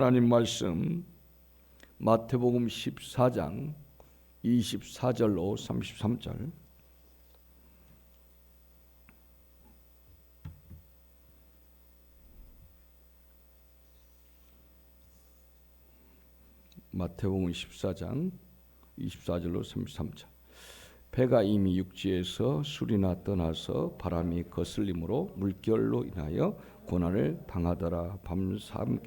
하나님 말씀 마태복음 14장 24절로 33절. 마태복음 14장 24절로 33절. 배가 이미 육지에서 술이나 떠나서 바람이 거슬림으로 물결로 인하여 고난을 당하더라. 밤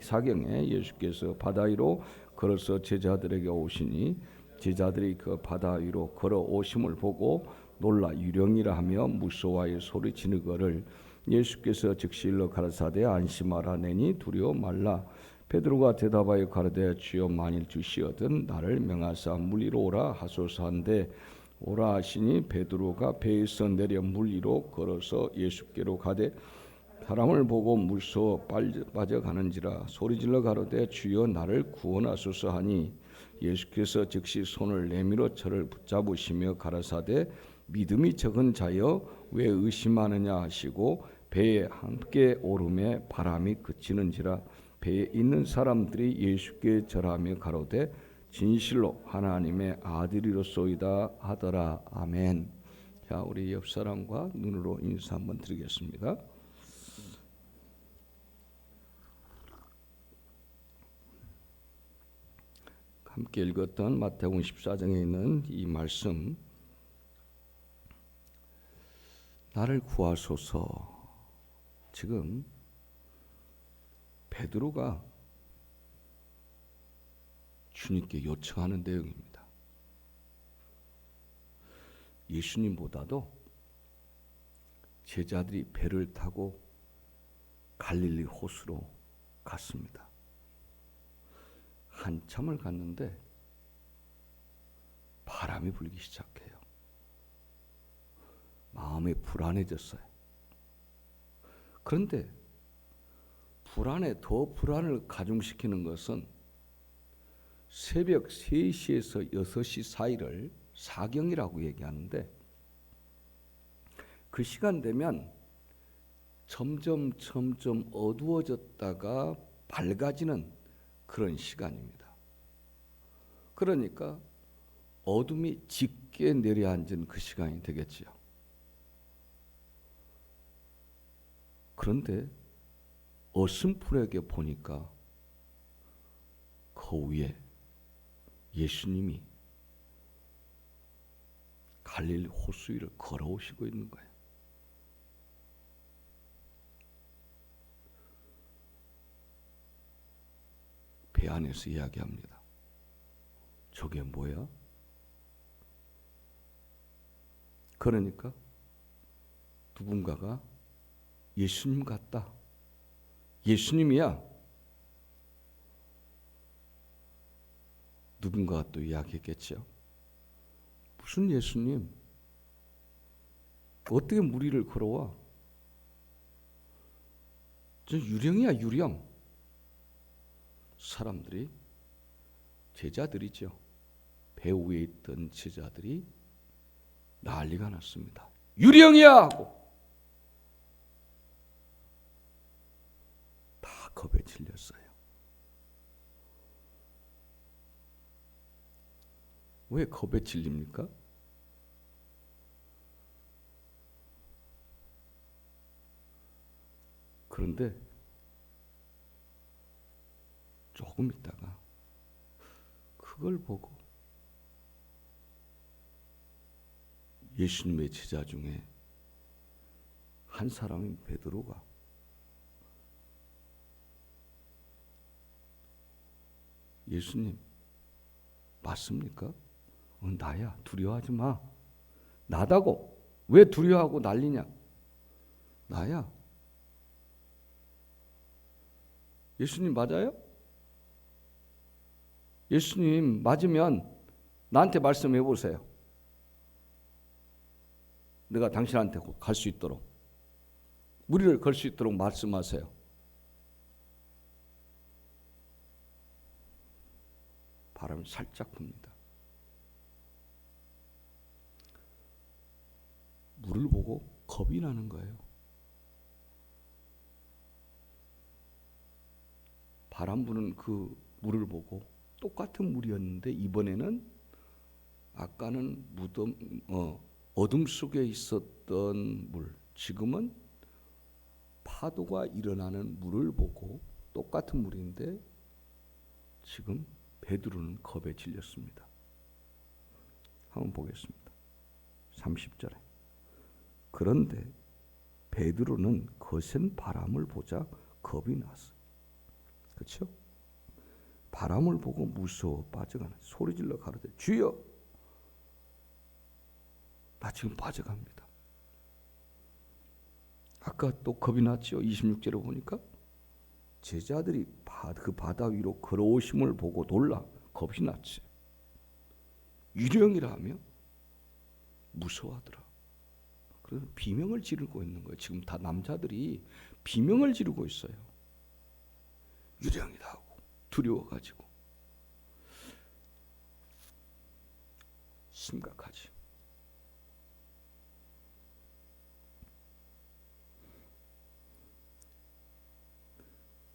사경에 예수께서 바다 위로 걸어서 제자들에게 오시니 제자들이 그 바다 위로 걸어오심을 보고 놀라 유령이라 하며 무서워하여 소리치는거를 예수께서 즉시 일러 가라사대 안심하라. 내니 두려워 말라. 베드로가 대답하여 가로되 주여 만일 주시거든 나를 명하사 물 위로 오라 하소서 한데 오라 하시니 베드로가 배에서 내려 물 위로 걸어서 예수께로 가되 사람을 보고 무서워 빠져가는지라 소리질러 가로되 주여 나를 구원하소서 하니 예수께서 즉시 손을 내밀어 저를 붙잡으시며 가라사대 믿음이 적은 자여 왜 의심하느냐 하시고 배에 함께 오름에 바람이 그치는지라. 배에 있는 사람들이 예수께 절하며 가로되 진실로 하나님의 아들이로소이다 하더라. 아멘. 자, 우리 옆 사람과 눈으로 인사 한번 드리겠습니다. 함께 읽었던 마태복음 14장에 있는 이 말씀, 나를 구하소서. 지금 베드로가 주님께 요청하는 내용입니다. 예수님보다도 제자들이 배를 타고 갈릴리 호수로 갔습니다. 한참을 갔는데 바람이 불기 시작해요. 마음이 불안해졌어요. 그런데 더 불안을 가중시키는 것은 새벽 3시에서 6시 사이를 사경이라고 얘기하는데 그 시간 되면 점점 어두워졌다가 밝아지는 그런 시간입니다. 그러니까 어둠이 짙게 내려앉은 그 시간이 되겠지요. 그런데 어슴푸레하게 보니까 그 위에 예수님이 갈릴리 호수 위를 걸어오시고 있는 거예요. 배 안에서 이야기합니다. 저게 뭐야? 그러니까 누군가가 예수님 같다. 예수님이야. 누군가가 또 이야기했겠죠. 무슨 예수님? 어떻게 물 위를 걸어와? 저 유령이야, 유령. 사람들이, 제자들이죠. 배 위에 있던 제자들이 난리가 났습니다. 유령이야! 하고 다 겁에 질렸어요. 왜 겁에 질립니까? 그런데 조금 있다가 그걸 보고 예수님의 제자 중에 한 사람인 베드로가 예수님 맞습니까? 나야. 두려워하지 마. 나다고. 왜 두려워하고 난리냐? 나야. 예수님 맞아요? 예수님 맞으면 나한테 말씀해 보세요. 내가 당신한테 갈 수 있도록, 무리를 걸 수 있도록 말씀하세요. 바람이 살짝 붑니다. 물을 보고 겁이 나는 거예요. 바람 부는 그 물을 보고 똑같은 물이었는데 이번에는 아까는 어둠 속에 있었던 물, 지금은 파도가 일어나는 물을 보고 똑같은 물인데 지금 베드로는 겁에 질렸습니다. 한번 보겠습니다. 30절에 그런데 베드로는 거센 바람을 보자 겁이 났어요. 그렇죠? 바람을 보고 무서워 빠져가는 소리질러 가로되 주여 나 지금 빠져갑니다. 아까 또 겁이 났죠. 26절에 보니까 제자들이 그 바다 위로 걸어오심을 보고 놀라 겁이 났지. 유령이라며 무서워하더라. 그래서 비명을 지르고 있는 거예요. 지금 다 남자들이 비명을 지르고 있어요. 유령이다 하고 두려워가지고. 심각하지.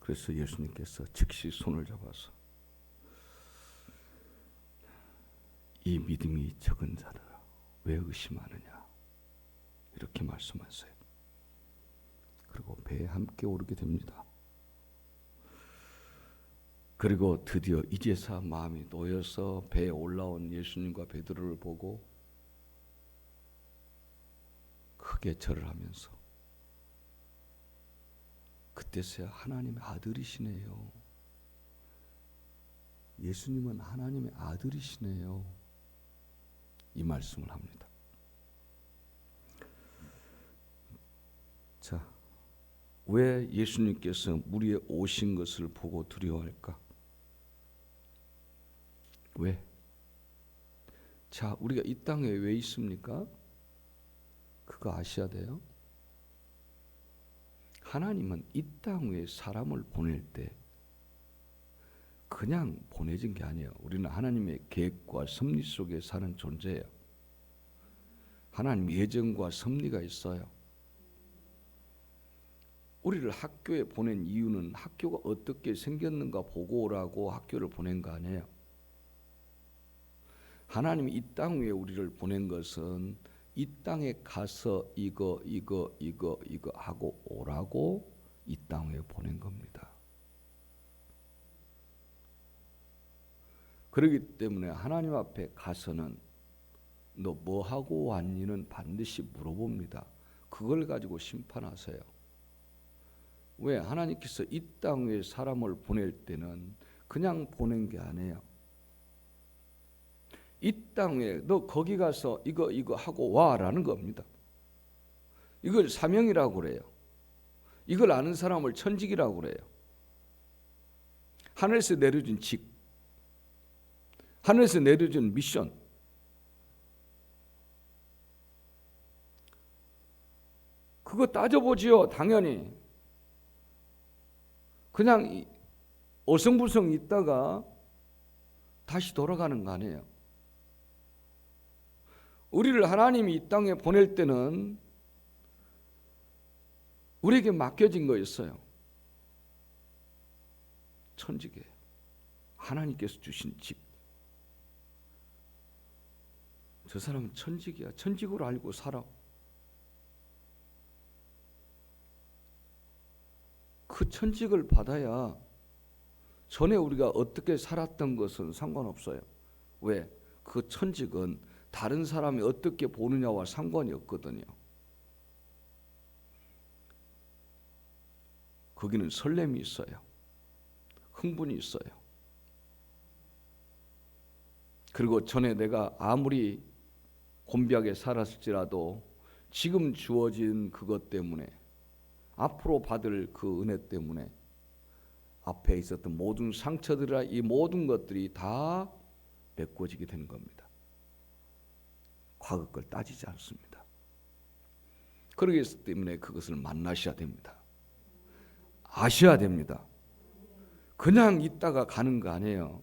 그래서 예수님께서 즉시 손을 잡아서 이 믿음이 적은 자들아 왜 의심하느냐 이렇게 말씀하세요. 그리고 배에 함께 오르게 됩니다. 그리고 드디어 이제서 마음이 놓여서 배에 올라온 예수님과 베드로를 보고 크게 절을 하면서 그때서야 하나님의 아들이시네요. 예수님은 하나님의 아들이시네요. 이 말씀을 합니다. 자, 왜 예수님께서 물 위에 오신 것을 보고 두려워할까? 왜? 자, 우리가 이 땅에 왜 있습니까? 그거 아셔야 돼요. 하나님은 이 땅 위에 사람을 보낼 때 그냥 보내진 게 아니에요. 우리는 하나님의 계획과 섭리 속에 사는 존재예요. 하나님 예정과 섭리가 있어요. 우리를 학교에 보낸 이유는 학교가 어떻게 생겼는가 보고 오라고 학교를 보낸 거 아니에요. 하나님이 이 땅 위에 우리를 보낸 것은 이 땅에 가서 이거 하고 오라고 이 땅 위에 보낸 겁니다. 그렇기 때문에 하나님 앞에 가서는 너 뭐 하고 왔니는 반드시 물어봅니다. 그걸 가지고 심판하세요. 왜? 하나님께서 이 땅 위에 사람을 보낼 때는 그냥 보낸 게 아니에요. 이 땅에 너 거기 가서 이거 하고 와라는 겁니다. 이걸 사명이라고 그래요. 이걸 아는 사람을 천직이라고 그래요. 하늘에서 내려준 직, 하늘에서 내려준 미션. 그거 따져보지요. 당연히. 그냥 어성부성 있다가 다시 돌아가는 거 아니에요. 우리를 하나님이 이 땅에 보낼 때는 우리에게 맡겨진 거였어요. 천직이에요. 하나님께서 주신 직. 저 사람은 천직이야. 천직으로 알고 살아. 그 천직을 받아야 전에 우리가 어떻게 살았던 것은 상관없어요. 왜? 그 천직은 다른 사람이 어떻게 보느냐와 상관이 없거든요. 거기는 설렘이 있어요. 흥분이 있어요. 그리고 전에 내가 아무리 곤비하게 살았을지라도 지금 주어진 그것 때문에 앞으로 받을 그 은혜 때문에 앞에 있었던 모든 상처들이나 이 모든 것들이 다 메꿔지게 되는 겁니다. 과거 걸 따지지 않습니다. 그러기 때문에 그것을 만나셔야 됩니다. 아셔야 됩니다. 그냥 있다가 가는 거 아니에요.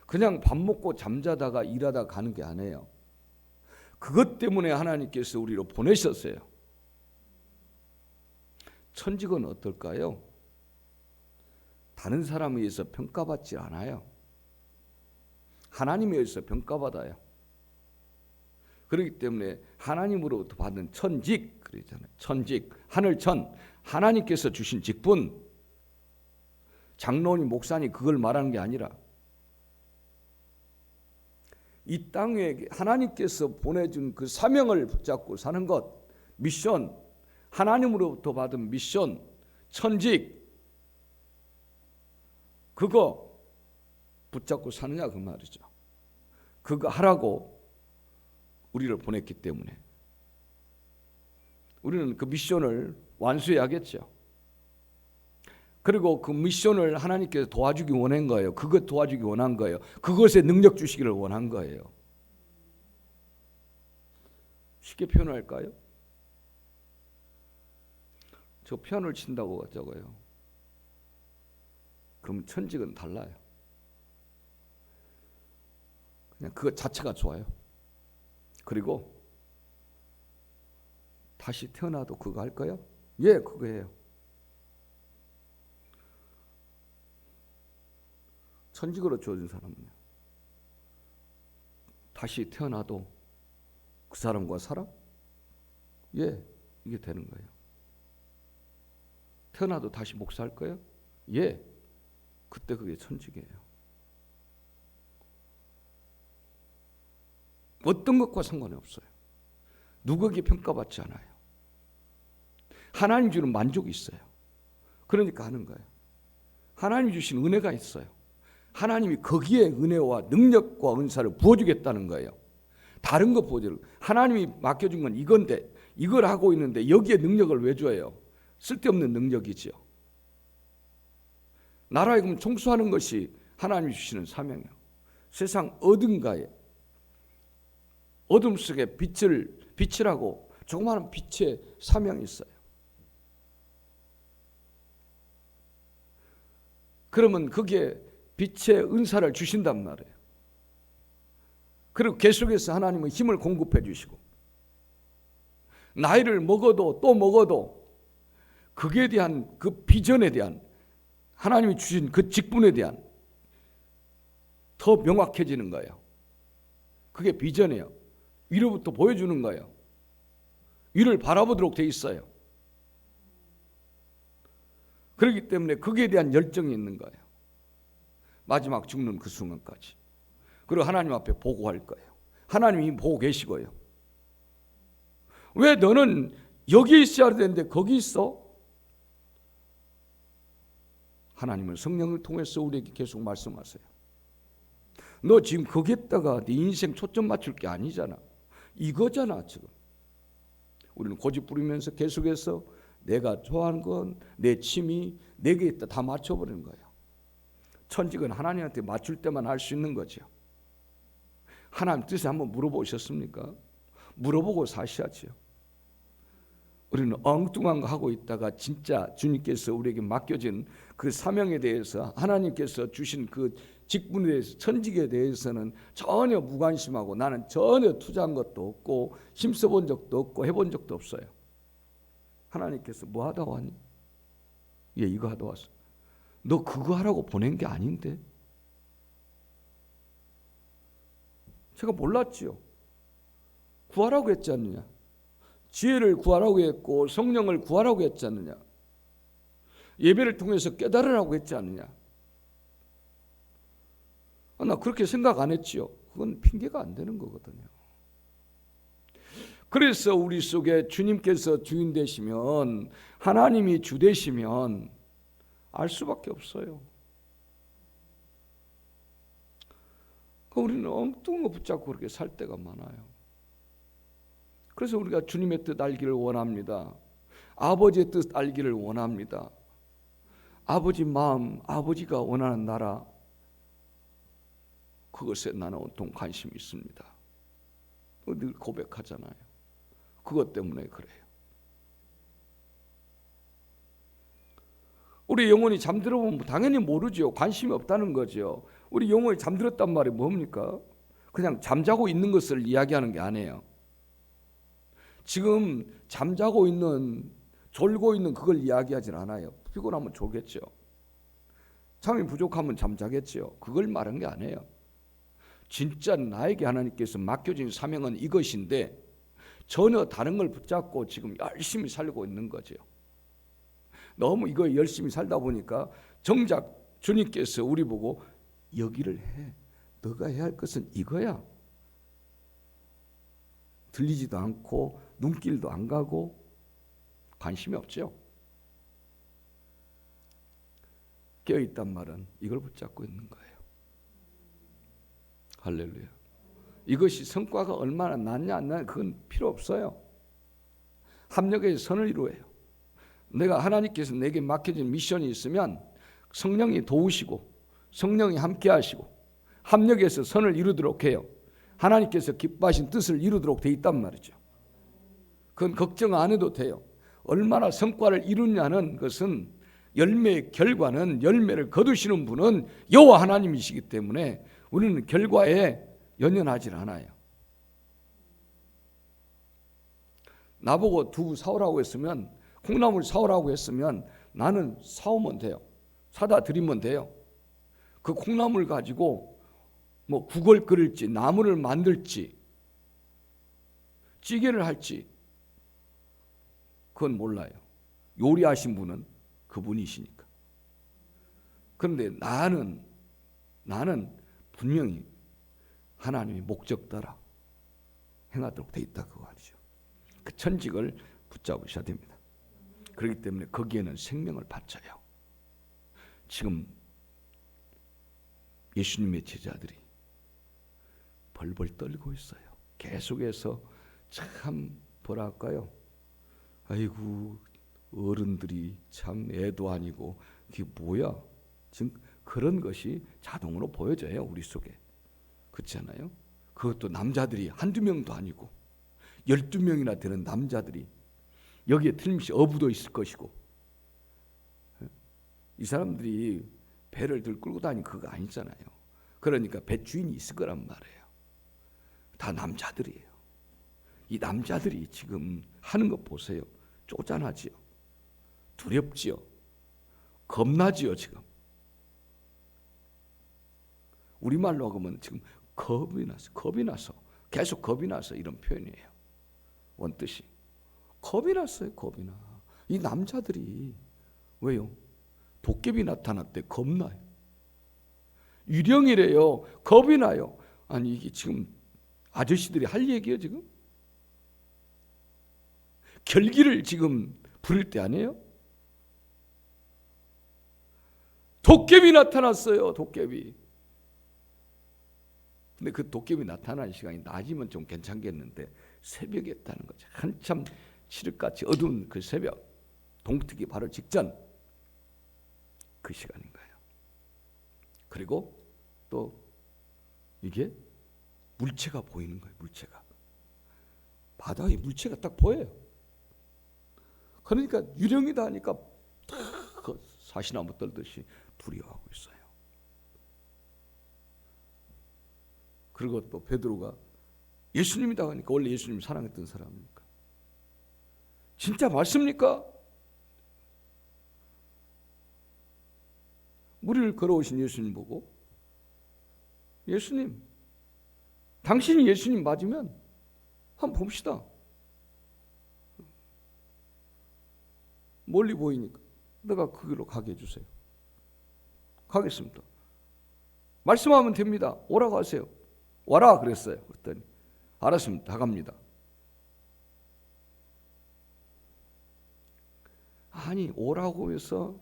그냥 밥 먹고 잠자다가 일하다 가는 게 아니에요. 그것 때문에 하나님께서 우리를 보내셨어요. 천직은 어떨까요? 다른 사람에 의해서 평가받지 않아요. 하나님에 의해서 평가받아요. 그렇기 때문에 하나님으로부터 받은 천직, 그러잖아요. 천직, 하늘천, 하나님께서 주신 직분. 장로님, 목사님 그걸 말하는 게 아니라 이 땅에 하나님께서 보내준 그 사명을 붙잡고 사는 것, 미션, 하나님으로부터 받은 미션, 천직, 그거 붙잡고 사느냐 그 말이죠. 그거 하라고 우리를 보냈기 때문에 우리는 그 미션을 완수해야겠죠. 그리고 그 미션을 하나님께서 도와주기 원한 거예요. 그것 도와주기 원한 거예요. 그것에 능력 주시기를 원한 거예요. 쉽게 표현할까요? 저 피아노를 친다고 적어요. 그럼 천직은 달라요. 그냥 그것 자체가 좋아요. 그리고 다시 태어나도 그거 할 거예요? 예, 그거 해요. 천직으로 주어진 사람은요, 다시 태어나도 그 사람과 살아? 예, 이게 되는 거예요. 태어나도 다시 목사할 거예요? 예, 그때 그게 천직이에요. 어떤 것과 상관이 없어요. 누구에게 평가받지 않아요. 하나님 주는 만족이 있어요. 그러니까 하는 거예요. 하나님 주신 은혜가 있어요. 하나님이 거기에 은혜와 능력과 은사를 부어주겠다는 거예요. 다른 거 부어줘요. 하나님이 맡겨준 건 이건데 이걸 하고 있는데 여기에 능력을 왜 줘요? 쓸데없는 능력이지요. 나라에 그럼 총수하는 것이 하나님이 주시는 사명이에요. 세상 어딘가에 어둠 속에 빛이라고 조그마한 빛의 사명이 있어요. 그러면 그게 빛의 은사를 주신단 말이에요. 그리고 계속해서 하나님은 힘을 공급해 주시고 나이를 먹어도 또 먹어도 그에 대한 그 비전에 대한 하나님이 주신 그 직분에 대한 더 명확해지는 거예요. 그게 비전이에요. 위로부터 보여주는 거예요. 위를 바라보도록 돼 있어요. 그렇기 때문에 거기에 대한 열정이 있는 거예요. 마지막 죽는 그 순간까지. 그리고 하나님 앞에 보고할 거예요. 하나님이 보고 계시고요. 왜 너는 여기 있어야 되는데 거기 있어? 하나님은 성령을 통해서 우리에게 계속 말씀하세요. 너 지금 거기에다가 네 인생 초점 맞출 게 아니잖아. 이거잖아 지금. 우리는 고집 부리면서 계속해서 내가 좋아하는 건 내 취미 내게 있다 다 맞춰버리는 거예요. 천직은 하나님한테 맞출 때만 할 수 있는 거죠. 하나님 뜻을 한번 물어보셨습니까? 물어보고 사셔야죠. 우리는 엉뚱한 거 하고 있다가 진짜 주님께서 우리에게 맡겨진 그 사명에 대해서 하나님께서 주신 그 직분에 대해서 천직에 대해서는 전혀 무관심하고 나는 전혀 투자한 것도 없고 힘써본 적도 없고 해본 적도 없어요. 하나님께서 뭐 하다 왔니? 예, 이거 하다 왔어. 너 그거 하라고 보낸 게 아닌데. 제가 몰랐지요. 구하라고 했지 않느냐. 지혜를 구하라고 했고 성령을 구하라고 했지 않느냐. 예배를 통해서 깨달으라고 했지 않느냐. 나 그렇게 생각 안 했지요. 그건 핑계가 안 되는 거거든요. 그래서 우리 속에 주님께서 주인 되시면 하나님이 주 되시면 알 수밖에 없어요. 우리는 엉뚱한 거 붙잡고 그렇게 살 때가 많아요. 그래서 우리가 주님의 뜻 알기를 원합니다. 아버지의 뜻 알기를 원합니다. 아버지 마음, 아버지가 원하는 나라, 그것에 나는 온통 관심이 있습니다. 늘 고백하잖아요. 그것 때문에 그래요. 우리 영혼이 잠들어 보면 당연히 모르죠. 관심이 없다는 거죠. 우리 영혼이 잠들었단 말이 뭡니까? 그냥 잠자고 있는 것을 이야기하는 게 아니에요. 지금 잠자고 있는, 졸고 있는 그걸 이야기하진 않아요. 피곤하면 졸겠죠. 잠이 부족하면 잠자겠지요. 그걸 말한 게 아니에요. 진짜 나에게 하나님께서 맡겨진 사명은 이것인데 전혀 다른 걸 붙잡고 지금 열심히 살고 있는 거죠. 너무 이거 열심히 살다 보니까 정작 주님께서 우리 보고 여기를 해. 너가 해야 할 것은 이거야. 들리지도 않고 눈길도 안 가고 관심이 없죠. 깨어있단 말은 이걸 붙잡고 있는 거예요. 할렐루야. 이것이 성과가 얼마나 낫냐 안 낫냐 그건 필요 없어요. 합력의 선을 이루어요. 내가 하나님께서 내게 맡겨진 미션이 있으면 성령이 도우시고 성령이 함께 하시고 합력해서 선을 이루도록 해요. 하나님께서 기뻐하신 뜻을 이루도록 돼 있단 말이죠. 그건 걱정 안 해도 돼요. 얼마나 성과를 이루냐는 것은 열매의 결과는 열매를 거두시는 분은 여호와 하나님이시기 때문에 우리는 결과에 연연하지 않아요. 나보고 두부 사오라고 했으면 콩나물 사오라고 했으면 나는 사오면 돼요. 사다 드리면 돼요. 그 콩나물 가지고 뭐 국을 끓일지 나물을 만들지 찌개를 할지 그건 몰라요. 요리하신 분은 그분이시니까. 그런데 나는 분명히 하나님의 목적 따라 행하도록 돼 있다 그거 아니죠. 그 천직을 붙잡으셔야 됩니다. 그렇기 때문에 거기에는 생명을 바쳐요. 지금 예수님의 제자들이 벌벌 떨고 있어요. 계속해서 참 뭐랄까요? 아이고 어른들이 참 애도 아니고 이게 뭐야? 지금 그런 것이 자동으로 보여져요. 우리 속에. 그렇지 않아요? 그것도 남자들이 한두 명도 아니고 12명이나 되는 남자들이 여기에 틀림없이 어부도 있을 것이고 이 사람들이 배를 들 끌고 다니는 그거 아니잖아요. 그러니까 배 주인이 있을 거란 말이에요. 다 남자들이에요. 이 남자들이 지금 하는 거 보세요. 쪼잔하지요. 두렵지요. 겁나지요 지금. 우리말로 하면 지금 겁이 나서 계속 겁이 나서 이런 표현이에요. 원뜻이 겁이 났어요. 겁이 나. 이 남자들이 왜요? 도깨비 나타났대. 겁나요. 유령이래요. 겁이 나요. 아니 이게 지금 아저씨들이 할 얘기예요 지금? 결기를 지금 부릴 때 아니에요? 도깨비 나타났어요. 도깨비. 근데 그 도깨비 나타나는 시간이 낮이면 좀 괜찮겠는데 새벽에 했다는 거죠. 한참 칠흑같이 어두운 그 새벽, 동트기 바로 직전 그 시간인 거예요. 그리고 또 이게 물체가 보이는 거예요. 물체가 바다에 물체가 딱 보여요. 그러니까 유령이다 하니까 그 사시나무 떨듯이 두려워하고 있어요. 그리고 또 베드로가 예수님이다 하니까 원래 예수님 사랑했던 사람입니까? 진짜 맞습니까? 무리를 걸어오신 예수님 보고 예수님, 당신이 예수님 맞으면 한번 봅시다. 멀리 보이니까 내가 그 길로 가게 해주세요. 가겠습니다. 말씀하면 됩니다. 오라고 하세요. 와라 그랬어요. 그랬더니 알았습니다. 다 갑니다. 아니 오라고 해서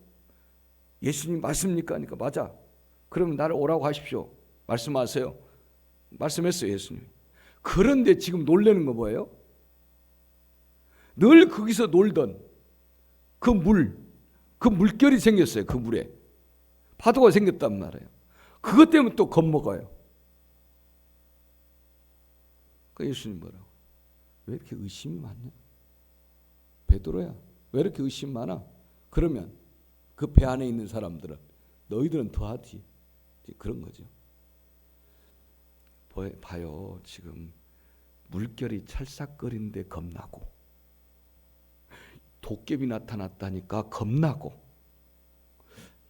예수님 맞습니까? 하니까 맞아. 그럼 나를 오라고 하십시오. 말씀하세요. 말씀했어요. 예수님. 그런데 지금 놀라는 거 뭐예요? 늘 거기서 놀던 그 물결이 생겼어요. 그 물에 파도가 생겼단 말이에요. 그것 때문에 또 겁먹어요. 그 예수님 뭐라고? 왜 이렇게 의심이 많냐? 베드로야, 왜 이렇게 의심 많아? 그러면 그 배 안에 있는 사람들은 너희들은 더하지. 그런 거죠. 봐요. 지금 물결이 찰싹거리는데 겁나고 도깨비 나타났다니까 겁나고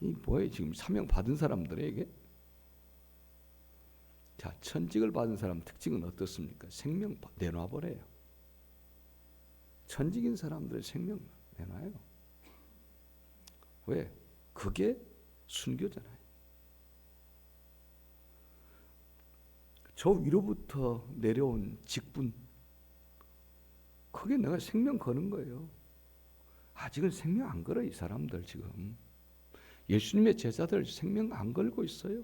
이 뭐예요? 지금 사명 받은 사람들에게 자 천직을 받은 사람 특징은 어떻습니까? 생명 내놔버려요. 천직인 사람들 생명 내놔요. 왜? 그게 순교잖아요. 저 위로부터 내려온 직분, 그게 내가 생명 거는 거예요. 아직은 생명 안 걸어. 이 사람들 지금 예수님의 제자들 생명 안 걸고 있어요.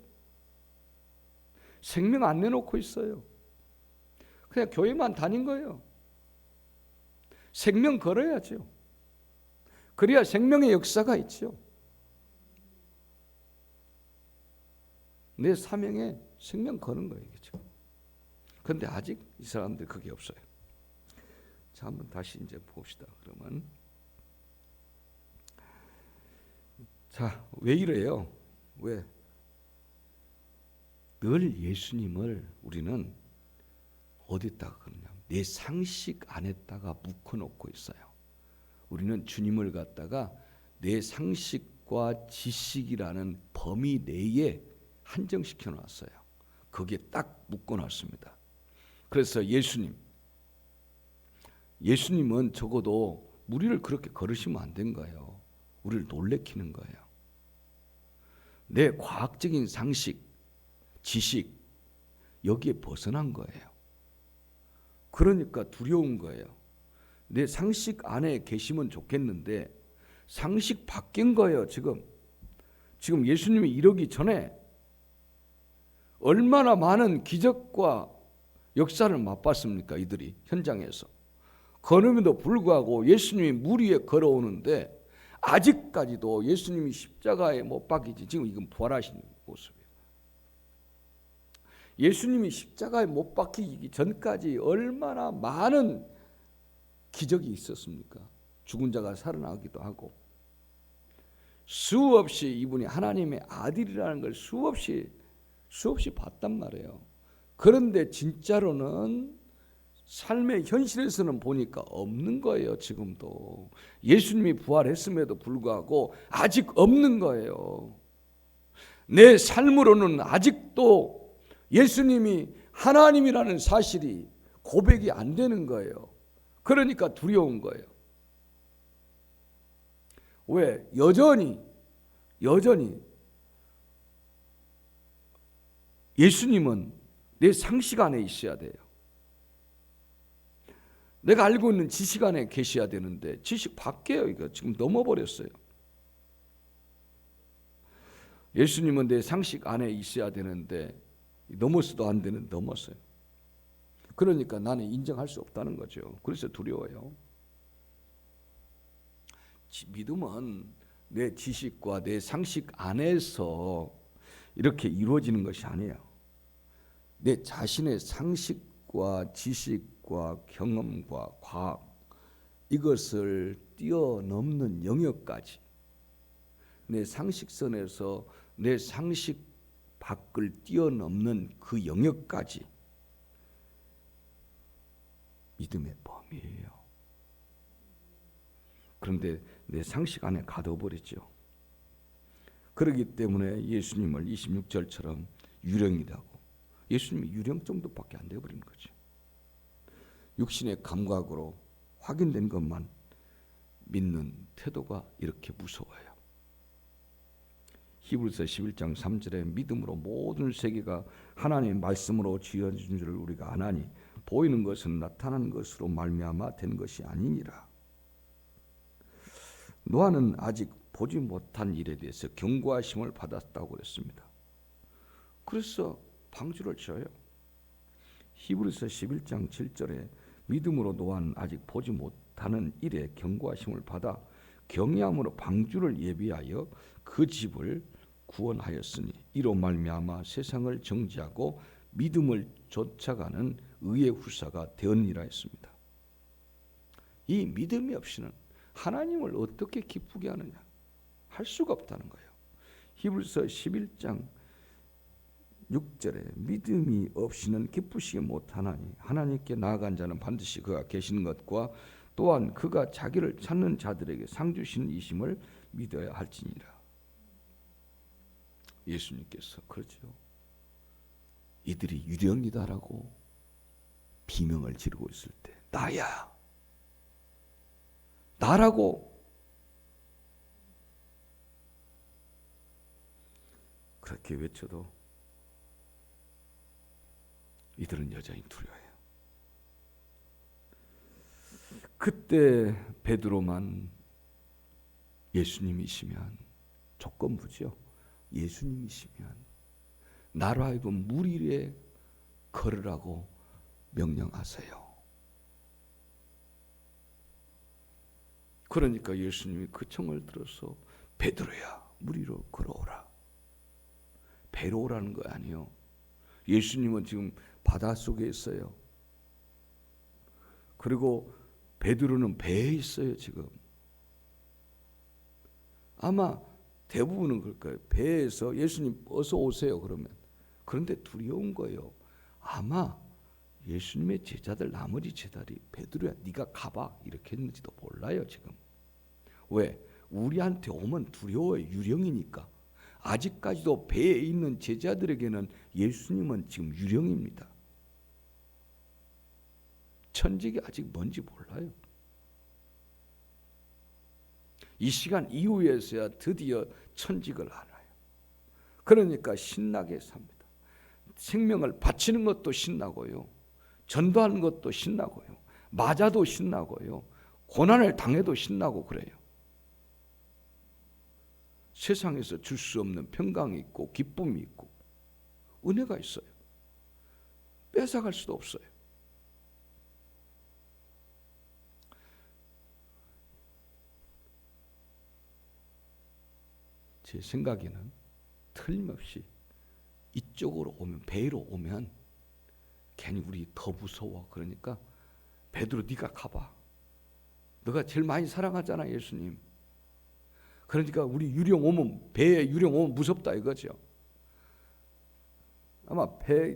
생명 안 내놓고 있어요. 그냥 교회만 다닌 거예요. 생명 걸어야죠. 그래야 생명의 역사가 있죠. 내 사명에 생명 거는 거예요. 지금. 그런데 아직 이 사람들 그게 없어요. 자, 한번 다시 이제 봅시다. 그러면 자, 왜 이래요? 왜? 늘 예수님을 우리는 어디다가 그러냐? 내 상식 안에다가 묶어놓고 있어요. 우리는 주님을 갖다가 내 상식과 지식이라는 범위 내에 한정시켜 놨어요. 거기에 딱 묶어놨습니다. 그래서 예수님은 적어도 우리를 그렇게 걸으시면 안 된 거예요. 우리를 놀래키는 거예요. 내 과학적인 상식, 지식 여기에 벗어난 거예요. 그러니까 두려운 거예요. 내 상식 안에 계시면 좋겠는데 상식 바뀐 거예요. 지금 예수님이 이러기 전에 얼마나 많은 기적과 역사를 맛봤습니까? 이들이 현장에서. 그럼에도 불구하고 예수님이 물 위에 걸어오는데 아직까지도 예수님이 십자가에 못 박히지. 지금 이건 부활하신 모습이에요. 예수님이 십자가에 못 박히기 전까지 얼마나 많은 기적이 있었습니까? 죽은 자가 살아나기도 하고 수없이 이분이 하나님의 아들이라는 걸 수없이 봤단 말이에요. 그런데 진짜로는 삶의 현실에서는 보니까 없는 거예요. 지금도 예수님이 부활했음에도 불구하고 아직 없는 거예요. 내 삶으로는 아직도 예수님이 하나님이라는 사실이 고백이 안 되는 거예요. 그러니까 두려운 거예요. 왜? 여전히 예수님은 내 상식 안에 있어야 돼요. 내가 알고 있는 지식 안에 계셔야 되는데 지식 밖에요. 이거 지금 넘어버렸어요. 예수님은 내 상식 안에 있어야 되는데 넘어서도 안 되는 넘었어요. 그러니까 나는 인정할 수 없다는 거죠. 그래서 두려워요. 믿음은 내 지식과 내 상식 안에서 이렇게 이루어지는 것이 아니에요. 내 자신의 상식과 지식과 경험과 과학 이것을 뛰어넘는 영역까지 내 상식선에서 내 상식 밖을 뛰어넘는 그 영역까지 믿음의 범위예요. 그런데 내 상식 안에 가둬버렸죠. 그렇기 때문에 예수님을 26절처럼 유령이라고, 예수님이 유령 정도밖에 안 돼버린 거죠. 육신의 감각으로 확인된 것만 믿는 태도가 이렇게 무서워요. 히브리서 11장 3절에 믿음으로 모든 세계가 하나님의 말씀으로 지어진 줄을 우리가 아나니 보이는 것은 나타난 것으로 말미암아 된 것이 아니니라. 노아는 아직 보지 못한 일에 대해서 경고하심을 받았다고 그랬습니다. 그래서 방주를 지어요. 히브리서 11장 7절에 믿음으로 노아는 아직 보지 못하는 일에 경고하심을 받아 경외함으로 방주를 예비하여 그 집을 구원하였으니 이로 말미암아 세상을 정지하고 믿음을 쫓아가는 의의 후사가 되었니라 했습니다. 이 믿음이 없이는 하나님을 어떻게 기쁘게 하느냐? 할 수가 없다는 거예요. 히브리서 11장 6절에 믿음이 없이는 기쁘시게 못하나니 하나님께 나아간 자는 반드시 그가 계시는 것과 또한 그가 자기를 찾는 자들에게 상 주시는 이심을 믿어야 할지니라. 예수님께서 그러죠. 이들이 유령이다라고 비명을 지르고 있을 때 나야, 나라고 그렇게 외쳐도 이들은 여전히 두려워해요. 그때 베드로만 예수님이시면, 조건부죠. 예수님이시면 나로 하여금 물 위에 걸으라고 명령하세요. 그러니까 예수님이 그 청을 들어서 베드로야, 물 위로 걸어오라. 배로 오라는 거 아니에요. 예수님은 지금 바닷속에 있어요. 그리고 베드로는 배에 있어요. 지금 아마 대부분은 그럴 거예요. 배에서 예수님 어서 오세요 그러면. 그런데 두려운 거예요. 아마 예수님의 제자들, 나머지 제자들이 베드로야 네가 가봐 이렇게 했는지도 몰라요. 지금 왜? 우리한테 오면 두려워요. 유령이니까. 아직까지도 배에 있는 제자들에게는 예수님은 지금 유령입니다. 천직이 아직 뭔지 몰라요. 이 시간 이후에서야 드디어 천직을 알아요. 그러니까 신나게 삽니다. 생명을 바치는 것도 신나고요. 전도하는 것도 신나고요. 맞아도 신나고요. 고난을 당해도 신나고 그래요. 세상에서 줄 수 없는 평강이 있고 기쁨이 있고 은혜가 있어요. 뺏어갈 수도 없어요. 제 생각에는 틀림없이 이쪽으로 오면, 배로 오면 괜히 우리 더 무서워. 그러니까 베드로 네가 가봐. 너가 제일 많이 사랑하잖아 예수님. 그러니까 우리 유령 오면, 배에 유령 오면 무섭다 이거죠. 아마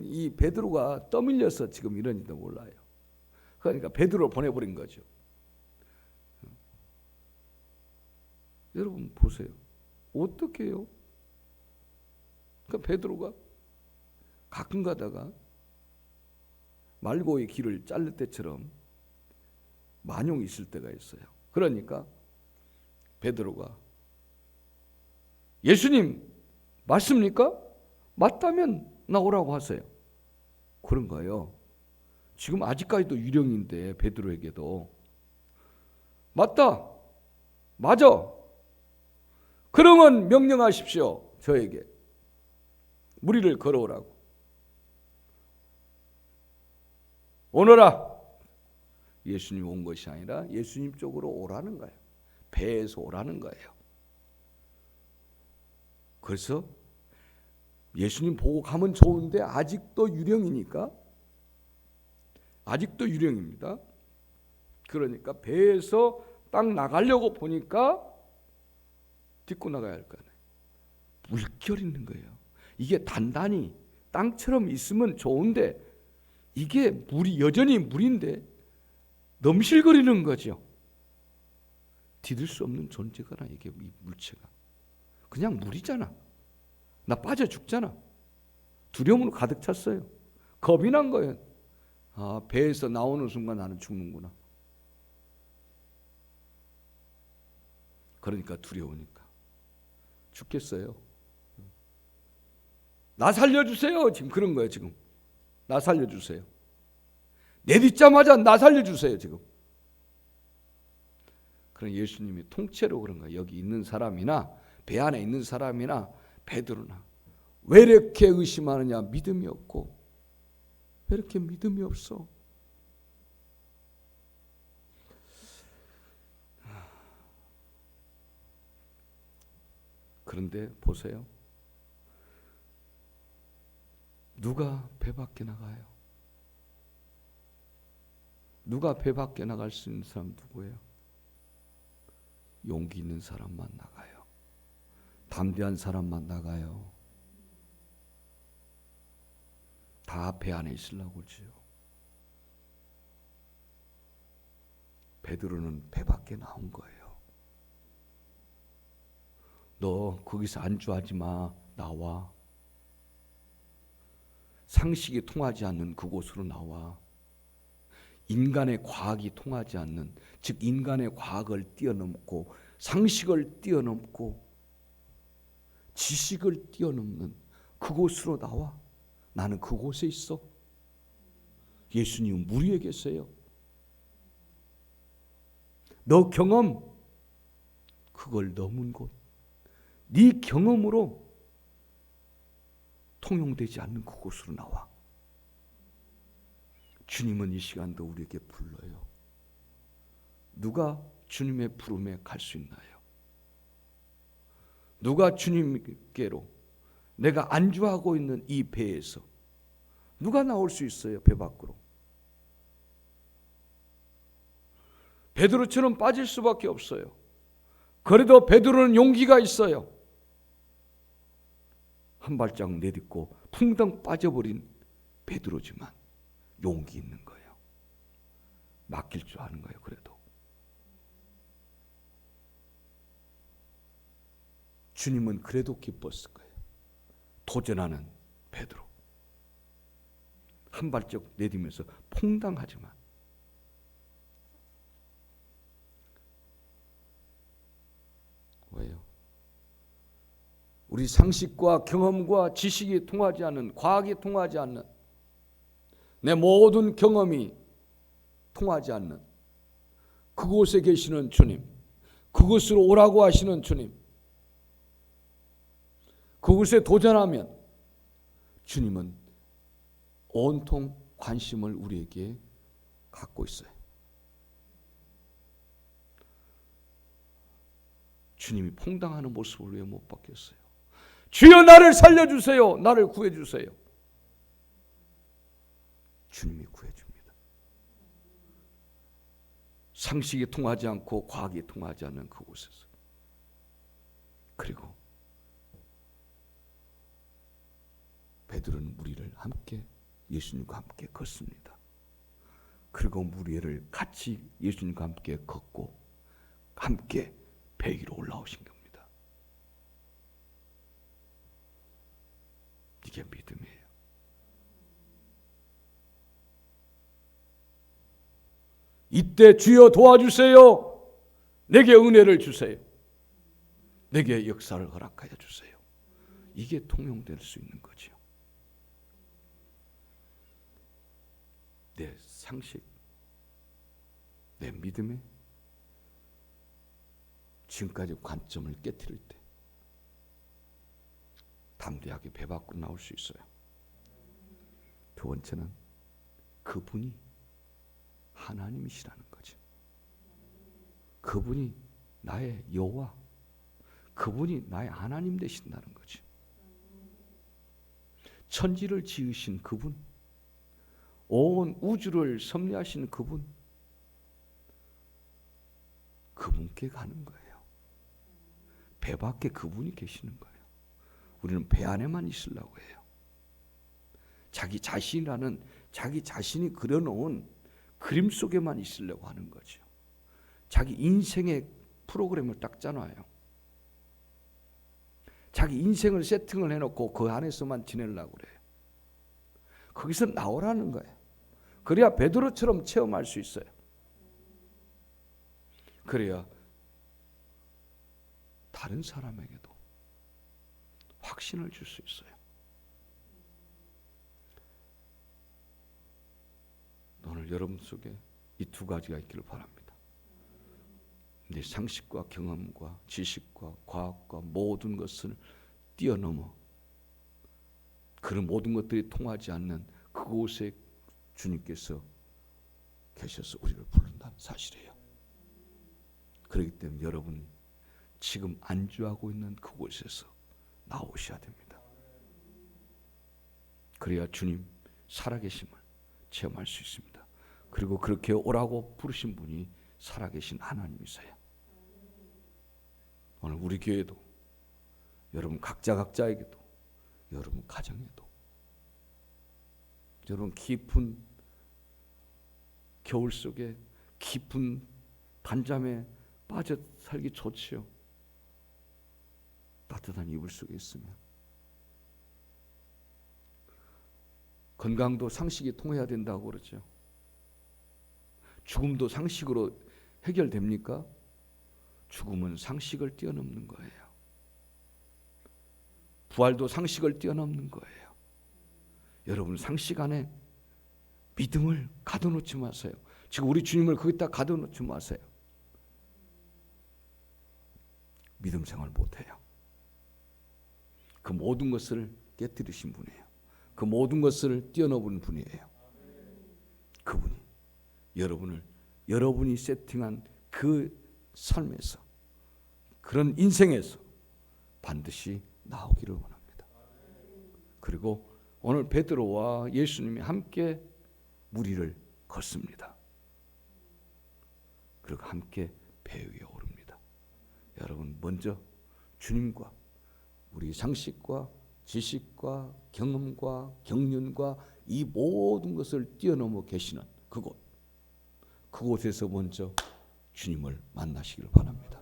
이 베드로가 떠밀려서 지금 이런지도 몰라요. 그러니까 베드로 보내버린 거죠. 여러분 보세요. 어떻게 해요? 그러니까 베드로가 가끔 가다가 말고의 길을 자를 때처럼 만용이 있을 때가 있어요. 그러니까 베드로가 예수님 맞습니까? 맞다면 나오라고 하세요. 그런 거예요. 지금 아직까지도 유령인데 베드로에게도 맞다, 맞아. 그러면 명령하십시오. 저에게 무리를 걸어오라고. 오너라. 예수님 온 것이 아니라 예수님 쪽으로 오라는 거예요. 배에서 오라는 거예요. 그래서 예수님 보고 가면 좋은데 아직도 유령이니까, 아직도 유령입니다. 그러니까 배에서 딱 나가려고 보니까 딛고 나가야 할 거 아니에요. 물결이 있는 거예요. 이게 단단히 땅처럼 있으면 좋은데 이게 물이 여전히 물인데 넘실거리는 거죠. 디딜 수 없는 존재가 이게 이 물체가. 그냥 물이잖아. 나 빠져 죽잖아. 두려움으로 가득 찼어요. 겁이 난 거예요. 아, 배에서 나오는 순간 나는 죽는구나. 그러니까 두려우니까 죽겠어요. 나 살려주세요. 지금 그런 거예요. 지금 나 살려주세요. 내딛자마자 나 살려주세요. 지금. 그럼 예수님이 통째로 그런 거예요. 여기 있는 사람이나 배 안에 있는 사람이나 베드로나 왜 이렇게 의심하느냐? 믿음이 없고. 왜 이렇게 믿음이 없어? 그런데 보세요. 누가 배 밖에 나가요? 누가 배 밖에 나갈 수 있는 사람 누구예요? 용기 있는 사람만 나가요. 담대한 사람만 나가요. 다 배 안에 있으려고 그러지요. 베드로는 배 밖에 나온 거예요. 너 거기서 안주하지 마. 나와. 상식이 통하지 않는 그곳으로 나와. 인간의 과학이 통하지 않는, 즉 인간의 과학을 뛰어넘고 상식을 뛰어넘고 지식을 뛰어넘는 그곳으로 나와. 나는 그곳에 있어. 예수님은 물 위에 계세요. 너 경험, 그걸 넘은 곳, 네 경험으로 통용되지 않는 그곳으로 나와. 주님은 이 시간도 우리에게 불러요. 누가 주님의 부름에 갈 수 있나요? 누가 주님께로, 내가 안주하고 있는 이 배에서 누가 나올 수 있어요? 배 밖으로. 베드로처럼 빠질 수밖에 없어요. 그래도 베드로는 용기가 있어요. 한 발짝 내딛고 풍덩 빠져버린 베드로지만 용기 있는 거예요. 맡길 줄 아는 거예요. 그래도 주님은 그래도 기뻤을 거예요. 도전하는 베드로, 한 발짝 내딛으면서 퐁당하지만 왜요? 우리 상식과 경험과 지식이 통하지 않는, 과학이 통하지 않는, 내 모든 경험이 통하지 않는 그곳에 계시는 주님, 그곳으로 오라고 하시는 주님, 그곳에 도전하면 주님은 온통 관심을 우리에게 갖고 있어요. 주님이 퐁당하는 모습을 왜 못 봤겠어요? 주여 나를 살려주세요. 나를 구해주세요. 주님이 구해줍니다. 상식이 통하지 않고 과학이 통하지 않는 그곳에서. 그리고 베드로는 물 위를 함께, 예수님과 함께 걷습니다. 그리고 물 위를 같이 예수님과 함께 걷고 함께 배 위로 올라오신 겁니다. 이게 믿음이에요. 이때 주여 도와주세요. 내게 은혜를 주세요. 내게 역사를 허락하여 주세요. 이게 통용될 수 있는 거죠. 내 상식, 내 믿음에 지금까지 관점을 깨뜨릴 때 담대하게 배 밖으로 나올 수 있어요. 두 번째는 그분이 하나님이시라는 거죠. 그분이 나의 여호와, 그분이 나의 하나님 되신다는 거죠. 천지를 지으신 그분, 온 우주를 섭리하신 그분, 그분께 가는 거예요. 배 밖에 그분이 계시는 거예요. 우리는 배 안에만 있으려고 해요. 자기 자신이라는, 자기 자신이 그려놓은 그림 속에만 있으려고 하는 거죠. 자기 인생의 프로그램을 딱 짜놔요. 자기 인생을 세팅을 해놓고 그 안에서만 지내려고 그래요. 거기서 나오라는 거예요. 그래야 베드로처럼 체험할 수 있어요. 그래야 다른 사람에게도 확신을 줄 수 있어요. 오늘 여러분 속에 이 두 가지가 있기를 바랍니다. 내 상식과 경험과 지식과 과학과 모든 것을 뛰어넘어 그런 모든 것들이 통하지 않는 그곳에 주님께서 계셔서 우리를 부른다는 사실이에요. 그렇기 때문에 여러분 지금 안주하고 있는 그곳에서 나오셔야 됩니다. 그래야 주님 살아계심을 체험할 수 있습니다. 그리고 그렇게 오라고 부르신 분이 살아계신 하나님이세요. 오늘 우리 교회도, 여러분 각자에게도, 여러분 가정에도, 여러분 깊은 겨울 속에 깊은 단잠에 빠져 살기 좋지요. 따뜻한 이불 속에 있으면 건강도 상식이 통해야 된다고 그러죠. 죽음도 상식으로 해결됩니까? 죽음은 상식을 뛰어넘는 거예요. 부활도 상식을 뛰어넘는 거예요. 여러분, 상식 안에 믿음을 가둬놓지 마세요. 지금 우리 주님을 거기다 가둬놓지 마세요. 믿음 생활 못해요. 그 모든 것을 깨뜨리신 분이에요. 그 모든 것을 뛰어넘은 분이에요. 그분이 여러분이 세팅한 그 삶에서, 그런 인생에서 반드시 나오기를 원합니다. 그리고 오늘 베드로와 예수님이 함께 물 위를 걷습니다. 그리고 함께 배 위에 오릅니다. 여러분, 먼저 주님과 우리 상식과 지식과 경험과 경륜과 이 모든 것을 뛰어넘어 계시는 그곳에서 먼저 주님을 만나시길 바랍니다.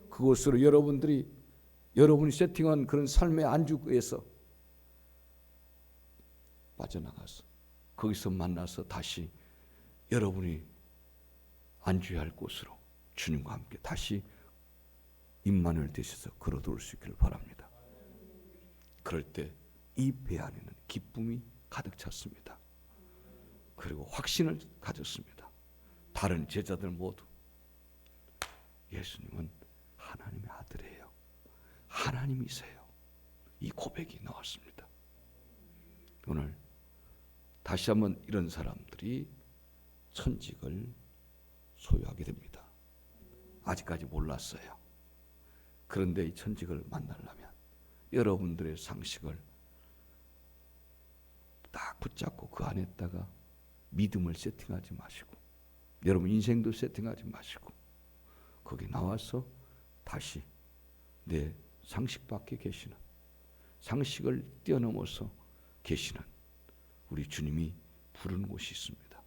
그곳으로 여러분이 세팅한 그런 삶의 안주에서 빠져나가서 거기서 만나서 다시 여러분이 안주해야 할 곳으로 주님과 함께 다시 임마누엘 되셔서 걸어들어올 수 있기를 바랍니다. 그럴 때 이 배 안에는 기쁨이 가득 찼습니다. 그리고 확신을 가졌습니다. 다른 제자들 모두 예수님은 하나님의 아들이에요. 하나님이세요. 이 고백이 나왔습니다. 오늘 다시 한번 이런 사람들이 천직을 소유하게 됩니다. 아직까지 몰랐어요. 그런데 이 천직을 만나려면 여러분들의 상식을 딱 붙잡고 그 안에다가 믿음을 세팅하지 마시고, 여러분 인생도 세팅하지 마시고, 거기 나와서 다시 내 상식 밖에 계시는, 상식을 뛰어넘어서 계시는 우리 주님이 부르는 곳이 있습니다.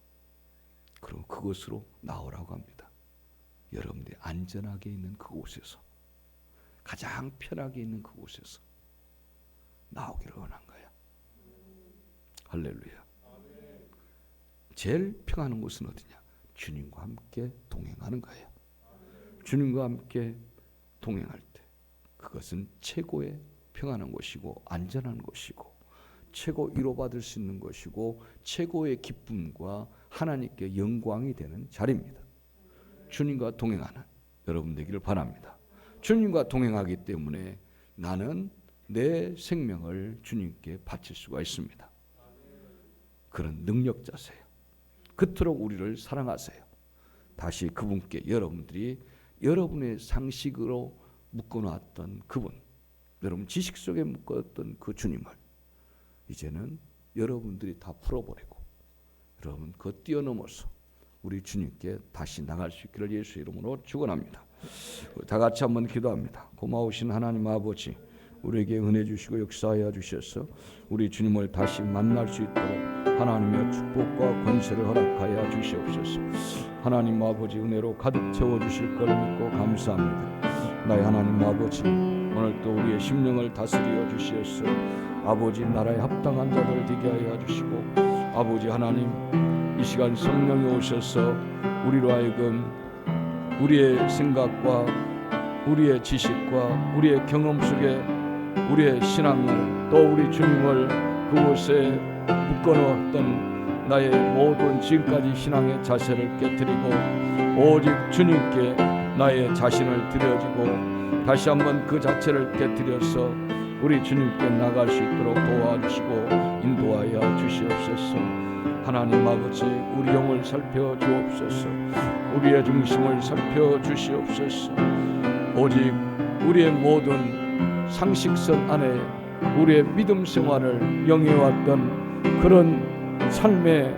그럼 그곳으로 나오라고 합니다. 여러분들이 안전하게 있는 그곳에서, 가장 편하게 있는 그곳에서 나오기를 원한 거예요. 할렐루야. 제일 평안한 곳은 어디냐? 주님과 함께 동행하는 거예요. 주님과 함께 동행할 때 그것은 최고의 평안한 곳이고 안전한 곳이고 최고 위로받을 수 있는 것이고 최고의 기쁨과 하나님께 영광이 되는 자리입니다. 주님과 동행하는 여러분 되기를 바랍니다. 주님과 동행하기 때문에 나는 내 생명을 주님께 바칠 수가 있습니다. 그런 능력자세요. 그토록 우리를 사랑하세요. 다시 그분께 여러분들이 여러분의 상식으로 묶어놨던 그분, 여러분 지식 속에 묶었던 그 주님을 이제는 여러분들이 다 풀어버리고 여러분 그 뛰어넘어서 우리 주님께 다시 나갈 수 있기를 예수의 이름으로 축원합니다. 다 같이 한번 기도합니다. 고마우신 하나님 아버지, 우리에게 은혜 주시고 역사하여 주셔서 우리 주님을 다시 만날 수 있도록 하나님의 축복과 권세를 허락하여 주시옵소서. 하나님 아버지 은혜로 가득 채워주실 걸 믿고 감사합니다. 나의 하나님 아버지, 오늘 또 우리의 심령을 다스려 주시옵소서. 아버지 나라에 합당한 자들 되게 하여 주시고, 아버지 하나님 이 시간 성령이 오셔서 우리로 하여금 우리의 생각과 우리의 지식과 우리의 경험 속에 우리의 신앙을 또 우리 주님을 그곳에 묶어놓았던 나의 모든 지금까지 신앙의 자세를 깨뜨리고 오직 주님께 나의 자신을 드려지고 다시 한번 그 자체를 깨뜨려서 우리 주님께 나갈 수 있도록 도와주시고 인도하여 주시옵소서. 하나님 아버지, 우리 영을 살펴주옵소서. 우리의 중심을 살펴주시옵소서. 오직 우리의 모든 상식선 안에 우리의 믿음 생활을 영해왔던 그런 삶의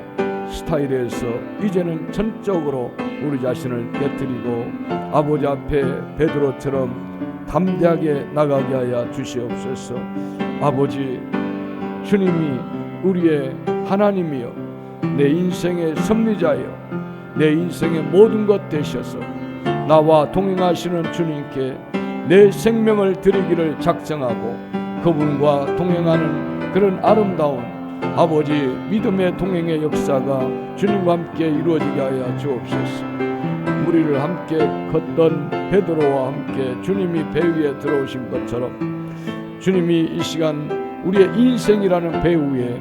스타일에서 이제는 전적으로 우리 자신을 깨뜨리고 아버지 앞에 베드로처럼 담대하게 나가게 하여 주시옵소서. 아버지, 주님이 우리의 하나님이여 내 인생의 섭리자여 내 인생의 모든 것 되셔서 나와 동행하시는 주님께 내 생명을 드리기를 작정하고 그분과 동행하는 그런 아름다운 아버지, 믿음의 동행의 역사가 주님과 함께 이루어지게 하여 주옵소서. 무리를 함께 걷던 베드로와 함께 주님이 배 위에 들어오신 것처럼 주님이 이 시간 우리의 인생이라는 배 위에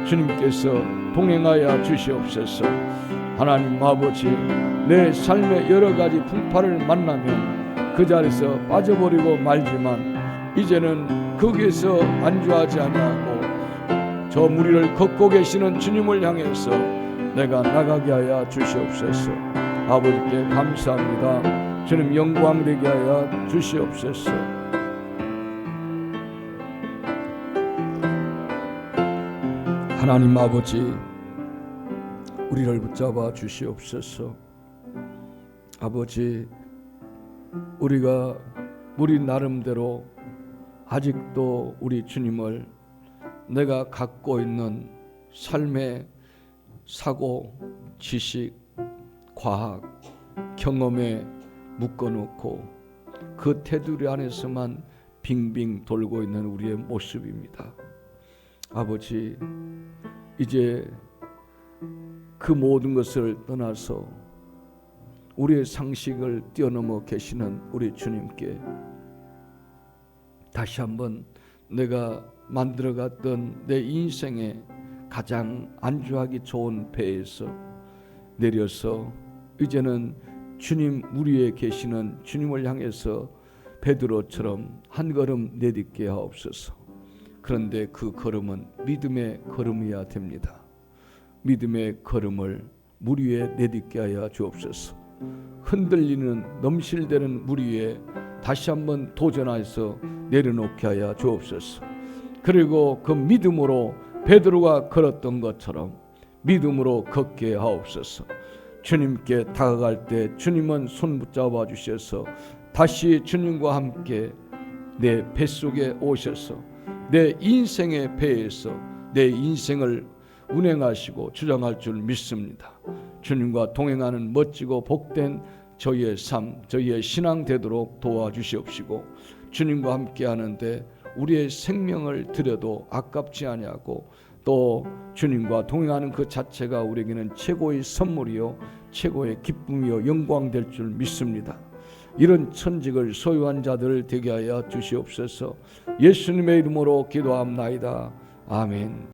주님께서 동행하여 주시옵소서. 하나님 아버지, 내 삶의 여러 가지 풍파를 만나면 그 자리에서 빠져버리고 말지만 이제는 거기에서 안주하지 아니하고 저 무리를 걷고 계시는 주님을 향해서 내가 나가게 하여 주시옵소서. 아버지께 감사합니다. 주님 영광되게 하여 주시옵소서. 하나님 아버지, 우리를 붙잡아 주시옵소서. 아버지, 우리가 우리 나름대로 아직도 우리 주님을 내가 갖고 있는 삶의 사고, 지식, 과학, 경험에 묶어놓고 그 테두리 안에서만 빙빙 돌고 있는 우리의 모습입니다. 아버지, 이제 그 모든 것을 떠나서 우리의 상식을 뛰어넘어 계시는 우리 주님께 다시 한번 내가 만들어갔던 내 인생의 가장 안주하기 좋은 배에서 내려서 이제는 주님 무리에 계시는 주님을 향해서 베드로처럼 한 걸음 내딛게 하옵소서. 그런데 그 걸음은 믿음의 걸음이어야 됩니다. 믿음의 걸음을 물 위에 내딛게 하여 주옵소서. 흔들리는 넘실대는 물 위에 다시 한번 도전해서 내려놓게 하여 주옵소서. 그리고 그 믿음으로 베드로가 걸었던 것처럼 믿음으로 걷게 하옵소서. 주님께 다가갈 때 주님은 손 붙잡아 주셔서 다시 주님과 함께 내 뱃속에 오셔서 내 인생의 배에서 내 인생을 운행하시고 주장할 줄 믿습니다. 주님과 동행하는 멋지고 복된 저희의 삶, 저희의 신앙 되도록 도와주시옵시고 주님과 함께 하는데 우리의 생명을 드려도 아깝지 아니하고 또 주님과 동행하는 그 자체가 우리에게는 최고의 선물이요 최고의 기쁨이요 영광 될 줄 믿습니다. 이런 천직을 소유한 자들을 되게 하여 주시옵소서. 예수님의 이름으로 기도합나이다. 아멘.